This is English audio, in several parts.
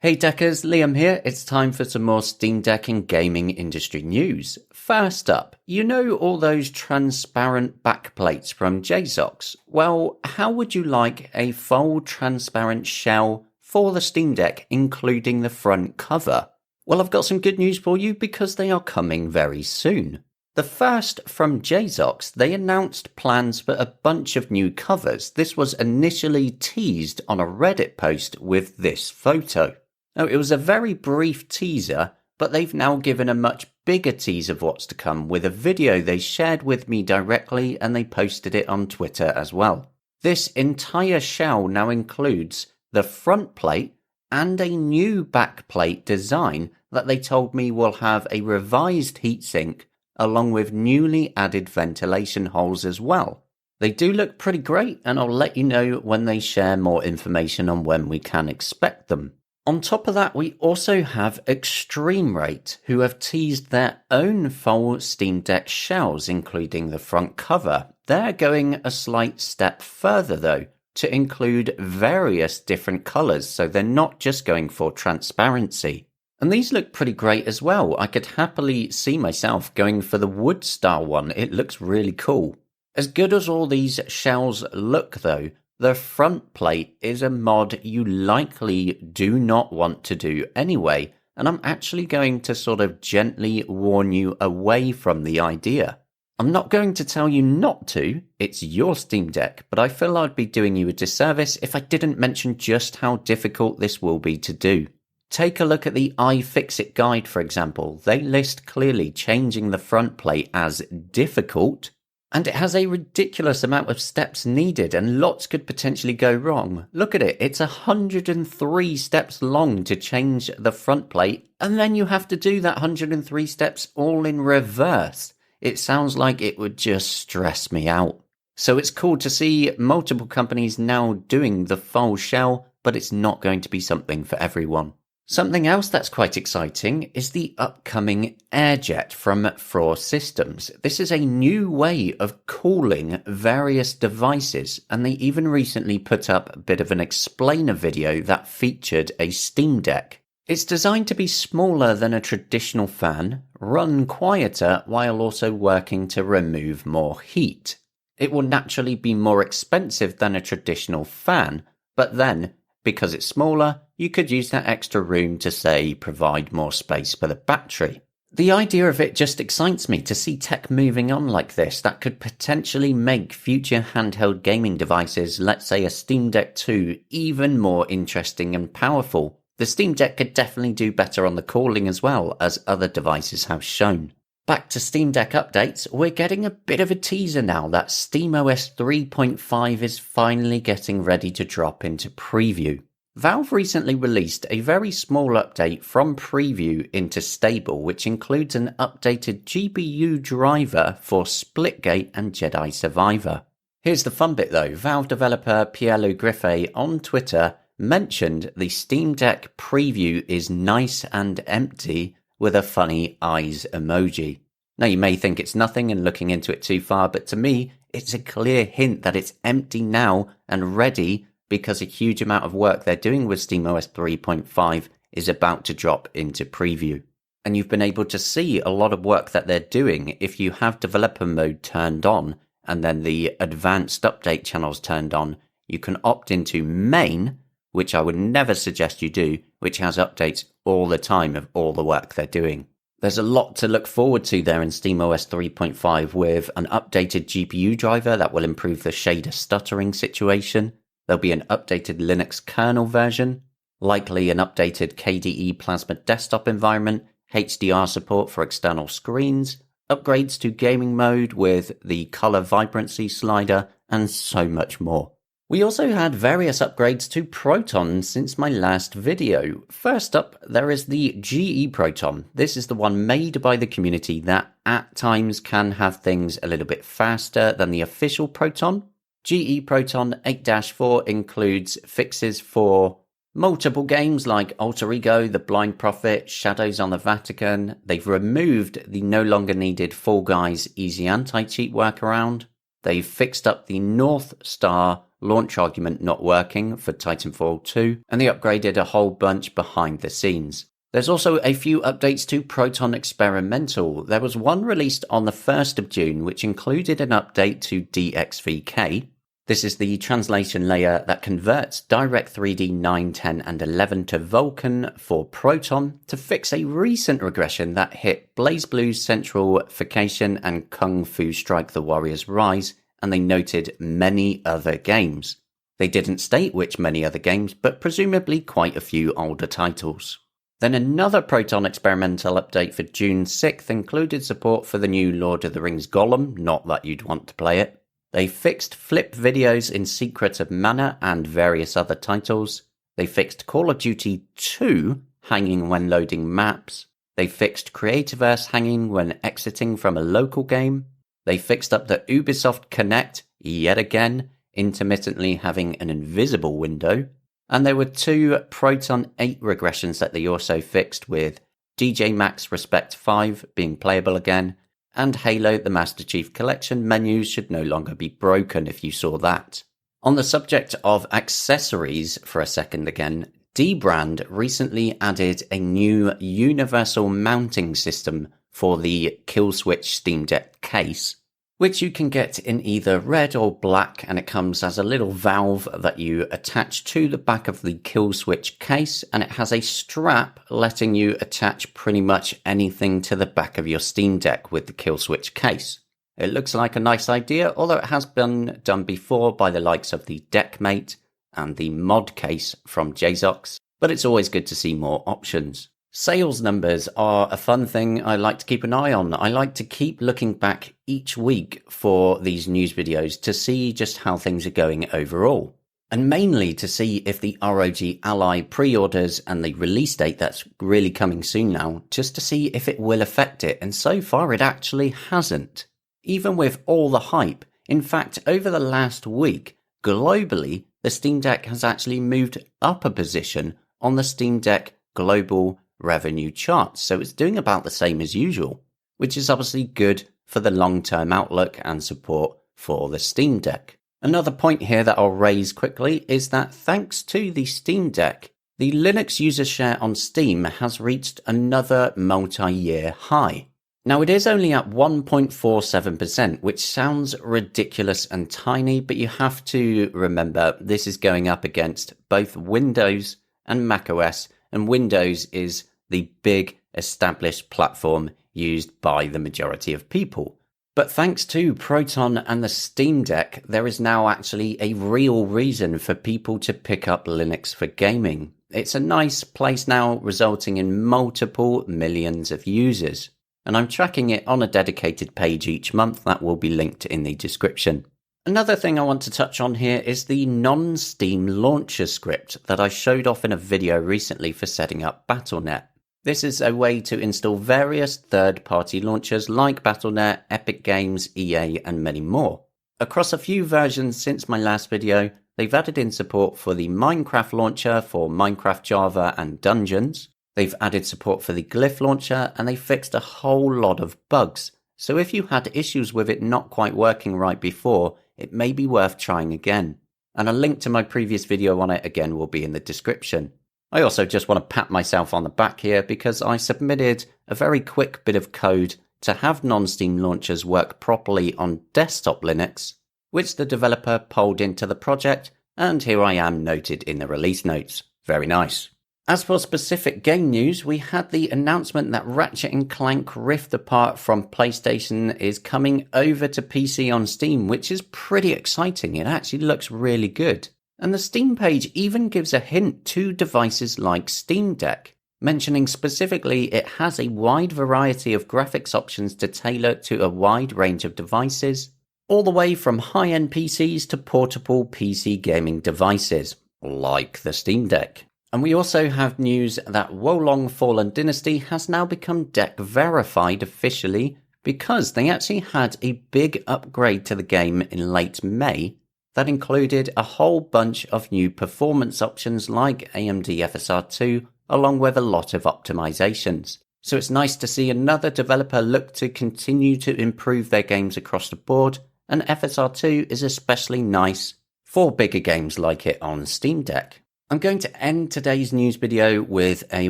Hey Deckers, Liam here. It's time for some more Steam Deck and gaming industry news. First up, you know all those transparent backplates from JSOX? Well, how would you like a full transparent shell for the Steam Deck, including the front cover? Well, I've got some good news for you because they are coming very soon. The first from JSOX, they announced plans for a bunch of new covers. This was initially teased on a Reddit post with this photo. Now, it was a very brief teaser, but they've now given a much bigger tease of what's to come with a video they shared with me directly and they posted it on Twitter as well. This entire shell now includes the front plate and a new back plate design that they told me will have a revised heatsink along with newly added ventilation holes as well. They do look pretty great, and I'll let you know when they share more information on when we can expect them. On top of that, we also have Extreme Rate, who have teased their own full Steam Deck shells, including the front cover. They're going a slight step further, though, to include various different colours, so they're not just going for transparency. And these look pretty great as well. I could happily see myself going for the wood style one. It looks really cool. As good as all these shells look, though, the front plate is a mod you likely do not want to do anyway, and I'm actually going to sort of gently warn you away from the idea. I'm not going to tell you not to, it's your Steam Deck, but I feel I'd be doing you a disservice if I didn't mention just how difficult this will be to do. Take a look at the iFixit guide, for example. They list clearly changing the front plate as difficult, and it has a ridiculous amount of steps needed and lots could potentially go wrong. Look at it, it's 103 steps long to change the front plate, and then you have to do that 103 steps all in reverse. It sounds like it would just stress me out. So it's cool to see multiple companies now doing the full shell, but it's not going to be something for everyone. Something else that's quite exciting is the upcoming AirJet from Frore Systems. This is a new way of cooling various devices, and they even recently put up a bit of an explainer video that featured a Steam Deck. It's designed to be smaller than a traditional fan, run quieter while also working to remove more heat. It will naturally be more expensive than a traditional fan, but then, because it's smaller, you could use that extra room to, say, provide more space for the battery. The idea of it just excites me to see tech moving on like this that could potentially make future handheld gaming devices, let's say a Steam Deck 2, even more interesting and powerful. The Steam Deck could definitely do better on the cooling as well, as other devices have shown. Back to Steam Deck updates, we're getting a bit of a teaser now that SteamOS 3.5 is finally getting ready to drop into preview. Valve recently released a very small update from preview into stable, which includes an updated GPU driver for Splitgate and Jedi Survivor. Here's the fun bit though. Valve developer Pierre Griffet on Twitter mentioned the Steam Deck preview is nice and empty with a funny eyes emoji. Now you may think it's nothing and looking into it too far, but to me, it's a clear hint that it's empty now and ready because a huge amount of work they're doing with SteamOS 3.5 is about to drop into preview. And you've been able to see a lot of work that they're doing if you have developer mode turned on and then the advanced update channels turned on. You can opt into main, which I would never suggest you do, which has updates all the time of all the work they're doing. There's a lot to look forward to there in SteamOS 3.5 with an updated GPU driver that will improve the shader stuttering situation. There'll be an updated Linux kernel version, likely an updated KDE Plasma desktop environment, HDR support for external screens, upgrades to gaming mode with the color vibrancy slider, and so much more. We also had various upgrades to Proton since my last video. First up, there is the GE Proton. This is the one made by the community that at times can have things a little bit faster than the official Proton. GE Proton 8-4 includes fixes for multiple games like Alter Ego, The Blind Prophet, Shadows on the Vatican. They've removed the no longer needed Fall Guys Easy Anti-Cheat workaround. They've fixed up the North Star launch argument not working for Titanfall 2, and they upgraded a whole bunch behind the scenes. There's also a few updates to Proton Experimental. There was one released on the 1st of June, which included an update to DXVK. This is the translation layer that converts Direct 3D 9, 10, and 11 to Vulkan for Proton to fix a recent regression that hit BlazBlue's Centralification and Kung Fu Strike the Warrior's Rise, and they noted many other games. They didn't state which many other games, but presumably quite a few older titles. Then another Proton experimental update for June 6th included support for the new Lord of the Rings Gollum, not that you'd want to play it. They fixed flip videos in Secret of Mana and various other titles. They fixed Call of Duty 2 hanging when loading maps. They fixed Creativerse hanging when exiting from a local game. They fixed up the Ubisoft Connect, yet again, intermittently having an invisible window. And there were 2 Proton 8 regressions that they also fixed, with DJ Max Respect 5 being playable again, and Halo the Master Chief Collection menus should no longer be broken if you saw that. On the subject of accessories for a second again, dbrand recently added a new universal mounting system for the Killswitch Steam Deck case, which you can get in either red or black, and it comes as a little valve that you attach to the back of the Killswitch case, and it has a strap letting you attach pretty much anything to the back of your Steam Deck with the Killswitch case. It looks like a nice idea, although it has been done before by the likes of the Deckmate and the Mod case from JZox, but it's always good to see more options. Sales numbers are a fun thing I like to keep an eye on. I like to keep looking back each week for these news videos to see just how things are going overall. And mainly to see if the ROG Ally pre-orders and the release date that's really coming soon now, just to see if it will affect it. And so far it actually hasn't. Even with all the hype. In fact, over the last week, globally, the Steam Deck has actually moved up a position on the Steam Deck global revenue charts, so it's doing about the same as usual, which is obviously good for the long-term outlook and support for the Steam Deck. Another point here that I'll raise quickly is that thanks to the Steam Deck, the Linux user share on Steam has reached another multi-year high. Now it is only at 1.47%, which sounds ridiculous and tiny, but you have to remember this is going up against both Windows and macOS, and Windows is the big established platform used by the majority of people. But thanks to Proton and the Steam Deck, there is now actually a real reason for people to pick up Linux for gaming. It's a nice place now, resulting in multiple millions of users. And I'm tracking it on a dedicated page each month that will be linked in the description. Another thing I want to touch on here is the NonSteam Launchers script that I showed off in a video recently for setting up Battle.net. This is a way to install various third-party launchers like Battle.net, Epic Games, EA, and many more. Across a few versions since my last video, they've added in support for the Minecraft launcher for Minecraft Java and Dungeons. They've added support for the Glyph launcher, and they fixed a whole lot of bugs. So if you had issues with it not quite working right before, it may be worth trying again. And a link to my previous video on it again will be in the description. I also just want to pat myself on the back here because I submitted a very quick bit of code to have NonSteam launchers work properly on desktop Linux, which the developer pulled into the project, and here I am noted in the release notes. Very nice. As for specific game news, we had the announcement that Ratchet & Clank Rift Apart from PlayStation is coming over to PC on Steam, which is pretty exciting. It actually looks really good. And the Steam page even gives a hint to devices like Steam Deck, mentioning specifically it has a wide variety of graphics options to tailor to a wide range of devices, all the way from high-end PCs to portable PC gaming devices, like the Steam Deck. And we also have news that Wolong Fallen Dynasty has now become Deck verified officially because they actually had a big upgrade to the game in late May that included a whole bunch of new performance options like AMD FSR2 along with a lot of optimizations. So it's nice to see another developer look to continue to improve their games across the board and FSR2 is especially nice for bigger games like it on Steam Deck. I'm going to end today's news video with a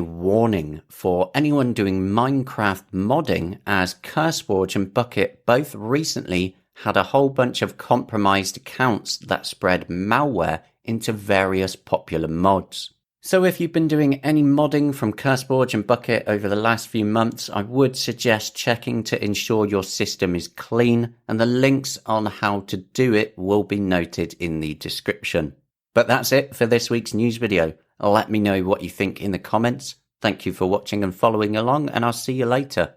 warning for anyone doing Minecraft modding, as CurseForge and Bucket both recently had a whole bunch of compromised accounts that spread malware into various popular mods. So if you've been doing any modding from CurseForge and Bucket over the last few months, I would suggest checking to ensure your system is clean, and the links on how to do it will be noted in the description. But that's it for this week's news video. Let me know what you think in the comments. Thank you for watching and following along, and I'll see you later.